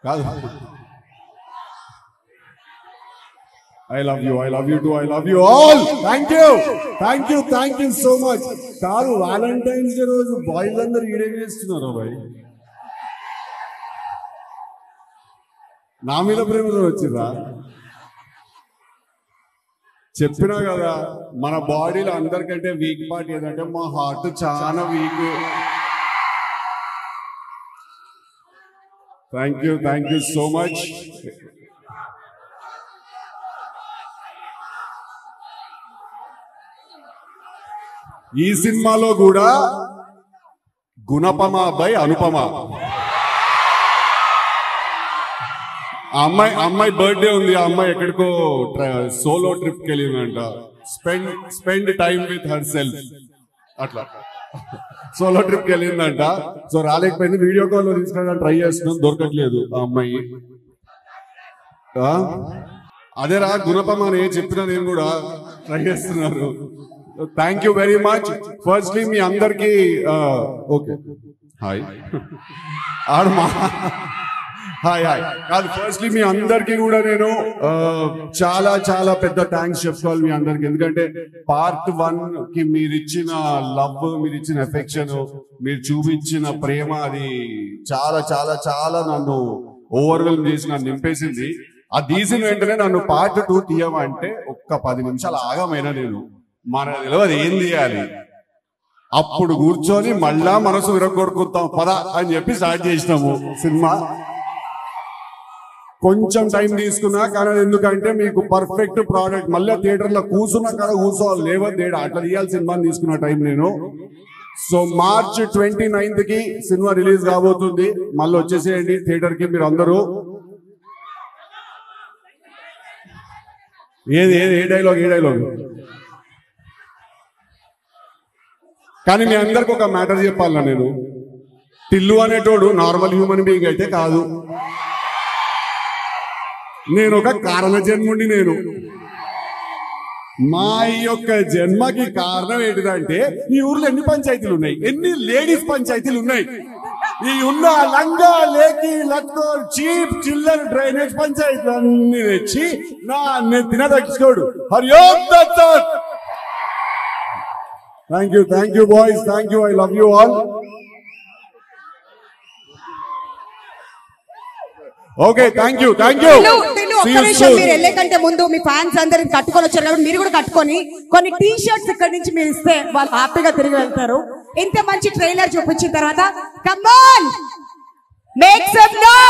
కాదు. I love you too, I love you all. Thank you so much. కాదు, Valentine's day రోజు boys అందరు ఈడే చేస్తున్నారు బాయ్. నా మీద ప్రేమతో వచ్చిందా? చెప్పినా కదా, మన బాడీలో అందరికంటే వీక్ పార్ట్ ఏదంటే మా హార్ట్ చాలా week. Thank you so much. ఈ సినిమాలో కూడా గుణపమ బై అనుపమ, అమ్మాయి బర్త్డే ఉంది. ఆ అమ్మాయి ఎక్కడికో సోలో ట్రిప్ కి వెళ్ళిందంట. Spend time with herself, అట్లా సోలో ట్రిప్ కి వెళ్ళిందంట. సో రాలేకపోయింది. వీడియో కాల్ లో తీసుకురావడానికి ట్రై చేస్తున్నాం, దొరకట్లేదు ఆ అమ్మాయి. అదేరా గుణపమ అని చెప్పినా నేను కూడా ట్రై చేస్తున్నారు. Thank you very much. Firstly మీ అందరికి ఓకే హాయ్ హాయ్ కాదు, ఫస్ట్లీ మీ అందరికి కూడా నేను చాలా చాలా పెద్ద థ్యాంక్స్ చెప్పుకోవాలి మీ అందరికి. ఎందుకంటే పార్ట్ 1 కి మీరు ఇచ్చిన లవ్, మీరు ఇచ్చిన ఎఫెక్షన్, మీరు చూపించిన ప్రేమ, అది చాలా చాలా చాలా నన్ను ఓవర్వెల్మ్ చేసి నన్ను నింపేసింది. అది తీసిన వెంటనే నన్ను పార్ట్ 2 తీయమంటే ఒక్క 10 నిమిషాలు ఆగమైనా నేను మనకు తెలియదు ఏం తీయాలి. అప్పుడు కూర్చొని మళ్ళా మనసు విరగొడుకుతాం పద అని చెప్పి స్టార్ట్ చేసినాము సినిమా. కొంచెం టైం తీసుకున్నా కానీ ఎందుకంటే మీకు పర్ఫెక్ట్ ప్రోడక్ట్, మళ్ళీ థియేటర్లో కూర్చున్నా కదా కూర్చోవాలి, లేవద్దు అట్లా తీయాలి సినిమా తీసుకున్న టైం నేను. సో March 29th కి సినిమా రిలీజ్ కాబోతుంది. మళ్ళీ వచ్చేసేయండి థియేటర్ కి మీరు అందరూ. ఏ డైలాగ్ కానీ మీ అందరికి ఒక మ్యాటర్ చెప్పాలన్నా, నేను టిల్లు అనేటోడు నార్మల్ హ్యూమన్ బీయింగ్ అయితే కాదు. నేను ఒక కారణ జన్ముండి. నేను మా యొక్క జన్మకి కారణం ఏంటిదంటే ఈ ఊర్లో ఎన్ని పంచాయతీలు ఉన్నాయి, ఎన్ని లేడీస్ పంచాయతీలు ఉన్నాయి. ఈ ఉన్న లంగా లేకి లత్కో చీప్ చిల్లర్ డ్రైనేజ్ పంచాయతీలు అన్ని తెచ్చి నా నెత్తిన దక్కించుకోడు. హరియోం దత్తత్. Thank you boys, thank you, I love you all. Okay thank you. మీరు వెళ్ళే కంటే ముందు మీ ఫ్యాన్స్ అందరికి కట్టుకొని వచ్చారు కాబట్టి మీరు కూడా కట్టుకొని కొన్ని టీ షర్ట్స్ ఇక్కడ నుంచి మీరు ఇస్తే వాళ్ళు హ్యాపీగా తిరిగి వెళ్తారు. ఇంత మంచి ట్రైలర్ చూపించిన తర్వాత come on make some noise.